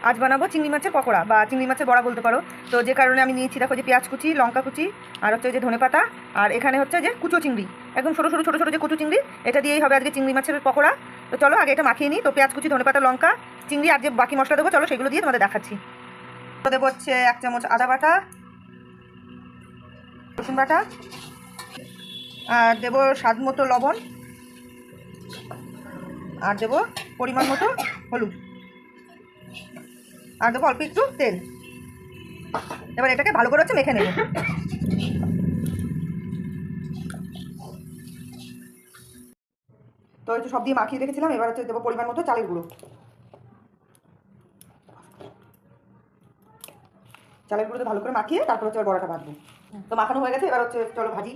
আজ বানাবো চিংড়ি মাছের পকোড়া বা চিংড়ি মাছের বড়া বলতে পারো। তো যে কারণে আমি নিয়েছি দেখো যে পেঁয়াজ কুচি, লঙ্কা কুচি, আর হচ্ছে যে ধনেপাতা, আর এখানে হচ্ছে যে কুচো চিংড়ি, একদম ছোটো ছোটো ছোটো ছোটো যে কুচো চিংড়ি, এটা দিয়েই হবে আজকে চিংড়ি মাছের পকোড়া। তো চলো আগে এটা মাখিয়ে নিই। তো পেঁয়াজ কুচি, ধনেপাতা, লঙ্কা, চিংড়ি আর যে বাকি মশলা দেবো, চলো সেগুলো দিয়ে তোমাদের দেখাচ্ছি। তো দেবো হচ্ছে 1 চামচ আদা বাটা, রসুন বাটা, আর দেবো স্বাদ মতো লবণ, আর দেবো পরিমাণ মতো হলুদ, আর দেবো অল্প একটু তেল। এবার এটাকে ভালো করে হচ্ছে মেখে নেব। তো একটু সব দিয়ে মাখিয়ে রেখেছিলাম, এবার হচ্ছে দেবো পরিমাণ মতো চালের গুঁড়ো। চালের গুঁড়োতে ভালো করে মাখিয়ে তারপর হচ্ছে বড়াটা ভাজবো। তো মাখানো হয়ে গেছে, এবার হচ্ছে চলো ভাজি।